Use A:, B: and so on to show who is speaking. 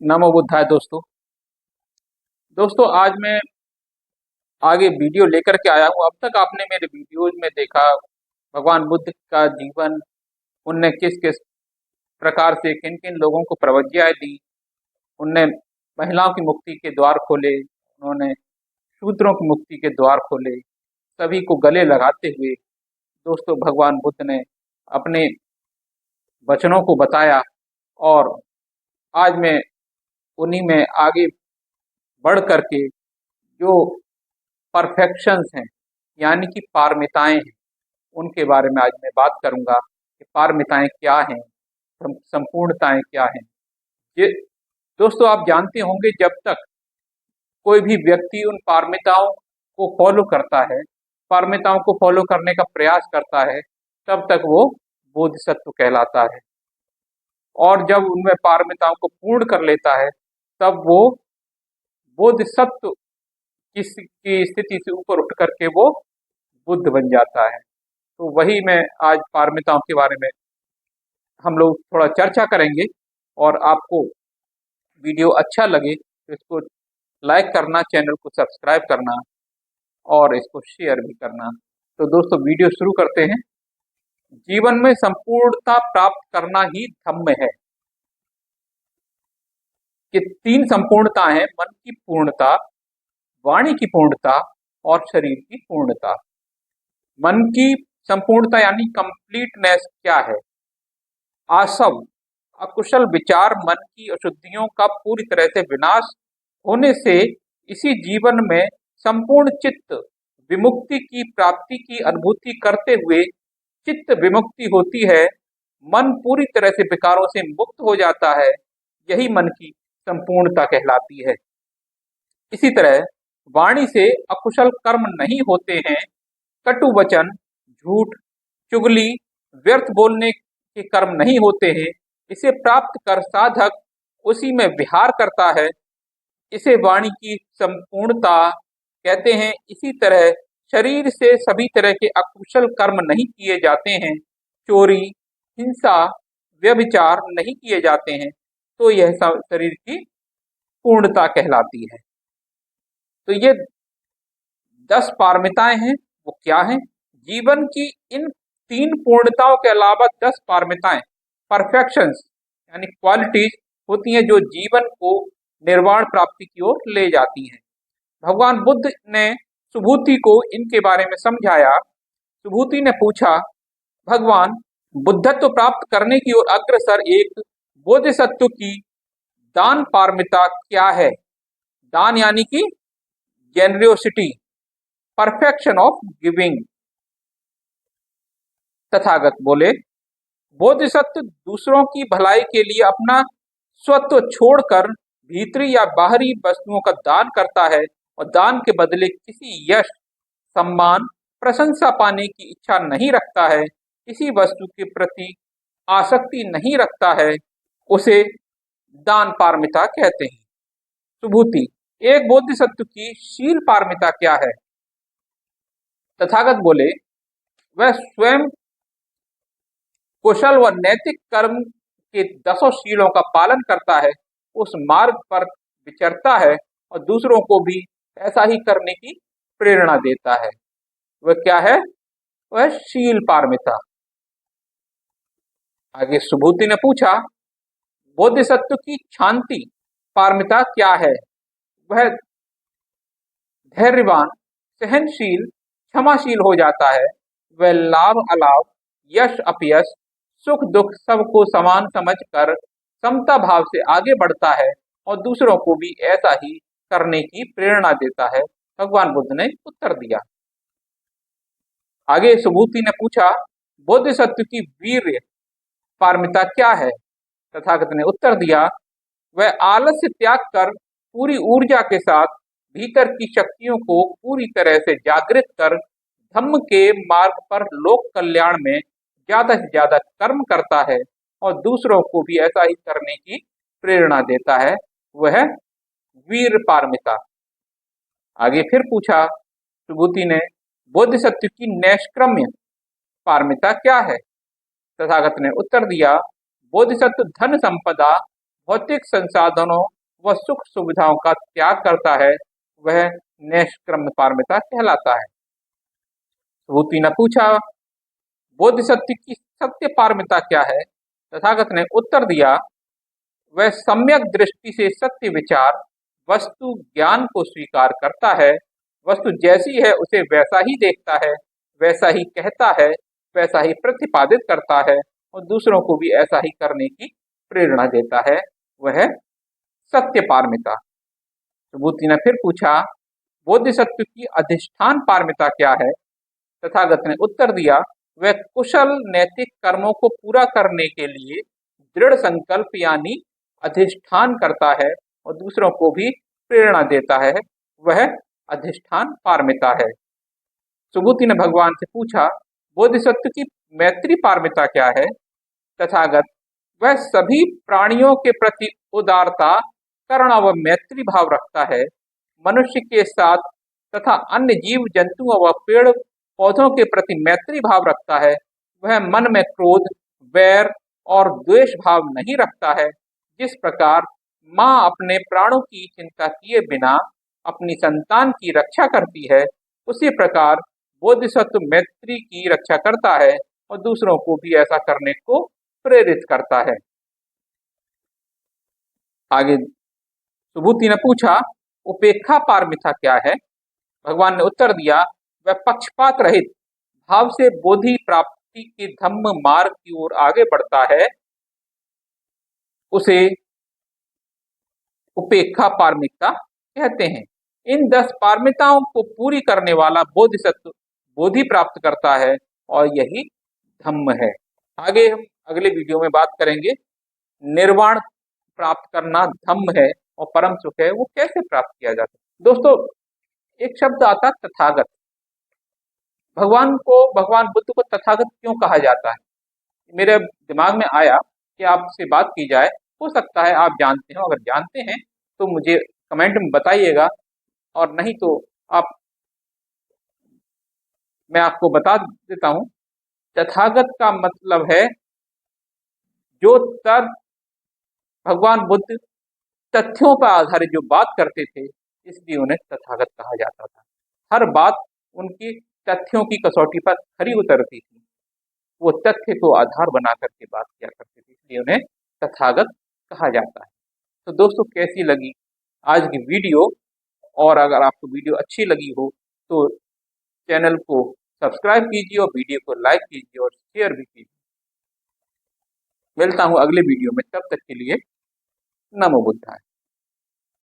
A: नमो बुद्धाय दोस्तों। आज मैं आगे वीडियो लेकर के आया हूँ। अब तक आपने मेरे वीडियोज में देखा भगवान बुद्ध का जीवन, उनने किस किस प्रकार से किन किन लोगों को प्रवज्ञाएं दी। उनने महिलाओं की मुक्ति के द्वार खोले, उन्होंने शूद्रों की मुक्ति के द्वार खोले, सभी को गले लगाते हुए दोस्तों भगवान बुद्ध ने अपने वचनों को बताया। और आज मैं उन्हीं में आगे बढ़ करके जो परफेक्शंस हैं यानी कि पारमिताएं हैं, उनके बारे में आज मैं बात करूंगा कि पारमिताएं क्या हैं, संपूर्णताएं क्या हैं। ये दोस्तों आप जानते होंगे, जब तक कोई भी व्यक्ति उन पारमिताओं को फॉलो करता है, पारमिताओं को फॉलो करने का प्रयास करता है, तब तक वो बोधिसत्व कहलाता है। और जब उनमें पारमिताओं को पूर्ण कर लेता है तब वो बोधिसत्व की स्थिति से ऊपर उठ करके वो बुद्ध बन जाता है। तो वही मैं आज पारमिताओं के बारे में हम लोग थोड़ा चर्चा करेंगे। और आपको वीडियो अच्छा लगे तो इसको लाइक करना, चैनल को सब्सक्राइब करना और इसको शेयर भी करना। तो दोस्तों वीडियो शुरू करते हैं। जीवन में संपूर्णता प्राप्त करना ही धम्म है। कि 3 संपूर्णता है: मन की पूर्णता, वाणी की पूर्णता और शरीर की पूर्णता। मन की संपूर्णता यानी कंप्लीटनेस क्या है? आसव, अकुशल विचार, मन की अशुद्धियों का पूरी तरह से विनाश होने से इसी जीवन में संपूर्ण चित्त विमुक्ति की प्राप्ति की अनुभूति करते हुए चित्त विमुक्ति होती है। मन पूरी तरह से विकारों से मुक्त हो जाता है। यही मन की संपूर्णता कहलाती है। इसी तरह वाणी से अकुशल कर्म नहीं होते हैं। कटु वचन, झूठ, चुगली, व्यर्थ बोलने के कर्म नहीं होते हैं। इसे प्राप्त कर साधक उसी में विहार करता है। इसे वाणी की संपूर्णता कहते हैं। इसी तरह शरीर से सभी तरह के अकुशल कर्म नहीं किए जाते हैं। चोरी, हिंसा, व्यभिचार नहीं किए जाते हैं। तो यह शरीर की पूर्णता कहलाती है। तो ये 10 पारमिताएं हैं। वो क्या हैं? जीवन की इन 3 पूर्णताओं के अलावा 10 पारमिताएं, परफेक्शंस यानी क्वालिटीज होती हैं जो जीवन को निर्वाण प्राप्ति की ओर ले जाती हैं। भगवान बुद्ध ने सुभूति को इनके बारे में समझाया। सुभूति ने पूछा, भगवान, बुद्धत्व प्राप्त करने की ओर अग्रसर एक बोधिसत्व की दान पारमिता क्या है? दान यानी कि जेनरियोसिटी, परफेक्शन ऑफ गिविंग। तथागत बोले, बोधिसत्व दूसरों की भलाई के लिए अपना स्वत्व छोड़कर भीतरी या बाहरी वस्तुओं का दान करता है और दान के बदले किसी यश, सम्मान, प्रशंसा पाने की इच्छा नहीं रखता है, किसी वस्तु के प्रति आसक्ति नहीं रखता है, उसे दान पारमिता कहते हैं। सुभूति, एक बोधिसत्व की शील पारमिता क्या है? तथागत बोले, वह स्वयं कुशल व नैतिक कर्म के 10 शीलों का पालन करता है, उस मार्ग पर विचरता है और दूसरों को भी ऐसा ही करने की प्रेरणा देता है। वह क्या है? वह शील पारमिता। आगे सुभूति ने पूछा, बोधिसत्व की शांति पारमिता क्या है? वह धैर्यवान, सहनशील, क्षमाशील हो जाता है। वह लाभ अलाभ, यश अपयश, सुख दुख सबको समान समझकर समता भाव से आगे बढ़ता है और दूसरों को भी ऐसा ही करने की प्रेरणा देता है। भगवान बुद्ध ने उत्तर दिया। आगे सुभूति ने पूछा, बोधिसत्व की वीर्य पारमिता क्या है? तथागत ने उत्तर दिया, वह आलस्य त्याग कर पूरी ऊर्जा के साथ भीतर की शक्तियों को पूरी तरह से जागृत कर धम्म के मार्ग पर लोक कल्याण में ज्यादा से ज्यादा कर्म करता है और दूसरों को भी ऐसा ही करने की प्रेरणा देता है। वह वीर पारमिता। आगे फिर पूछा सुभूति ने, बोधिसत्व की नैष्क्रम्य पारमिता क्या है? तथागत ने उत्तर दिया, बोधिसत्व धन संपदा, भौतिक संसाधनों वह सुख सुविधाओं का त्याग करता है, वह निष्क्रम्य पारमिता कहलाता है। विभूति ने पूछा, बोधिसत्व की सत्य पारमिता क्या है? तथागत ने उत्तर दिया, वह सम्यक दृष्टि से सत्य विचार वस्तु ज्ञान को स्वीकार करता है, वस्तु जैसी है उसे वैसा ही देखता है, वैसा ही कहता है, वैसा ही प्रतिपादित करता है और दूसरों को भी ऐसा ही करने की प्रेरणा देता है, वह सत्य पारमिता। विभूति ने फिर पूछा, बोधिसत्व की अधिष्ठान पारमिता क्या है? तथागत ने उत्तर दिया, वह कुशल नैतिक कर्मों को पूरा करने के लिए दृढ़ संकल्प यानी अधिष्ठान करता है और दूसरों को भी प्रेरणा देता है, वह अधिष्ठान पारमिता है। सुबूति ने भगवान से पूछा, बोधिसत्व की मैत्री पारमिता क्या है? तथागत, वह सभी प्राणियों के प्रति उदारता, करुणा व मैत्री भाव रखता है, मनुष्य के साथ तथा अन्य जीव जंतुओं व पेड़ पौधों के प्रति मैत्री भाव रखता है, वह मन में क्रोध, वैर और द्वेष भाव नहीं रखता है। जिस प्रकार माँ अपने प्राणों की चिंता किए बिना अपनी संतान की रक्षा करती है, उसी प्रकार बोधिसत्व मैत्री की रक्षा करता है और दूसरों को भी ऐसा करने को प्रेरित करता है। आगे सुबूति ने पूछा, उपेक्षा पारमिता क्या है? भगवान ने उत्तर दिया, वह पक्षपात रहित भाव से बोधि प्राप्ति के धम्म मार्ग की ओर आगे बढ़ता है, उसे उपेक्षा पारमिता कहते हैं। इन 10 पारमिताओं को पूरी करने वाला बोधिसत्व बोधि प्राप्त करता है और यही धम्म है। आगे हम अगले वीडियो में बात करेंगे, निर्वाण प्राप्त करना धम्म है और परम सुख है, वो कैसे प्राप्त किया जाता है। दोस्तों, एक शब्द आता है तथागत। भगवान बुद्ध को तथागत क्यों कहा जाता है? मेरे दिमाग में आया कि आपसे बात की जाए, हो सकता है आप जानते हो, अगर जानते हैं तो मुझे कमेंट में बताइएगा, और नहीं तो मैं आपको बता देता हूं। तथागत का मतलब है जो तर्क, भगवान बुद्ध तथ्यों पर आधारित जो बात करते थे, इसलिए उन्हें तथागत कहा जाता था। हर बात उनकी तथ्यों की कसौटी पर खरी उतरती थी, वो तथ्य को आधार बना करके बात किया करते थे, इसलिए उन्हें तथागत कहा जाता है। तो दोस्तों, कैसी लगी आज की वीडियो? और अगर आपको वीडियो अच्छी लगी हो तो चैनल को सब्सक्राइब कीजिए और वीडियो को लाइक कीजिए और शेयर भी कीजिए। मिलता हूँ अगले वीडियो में, तब तक के लिए नमो बुद्धाय।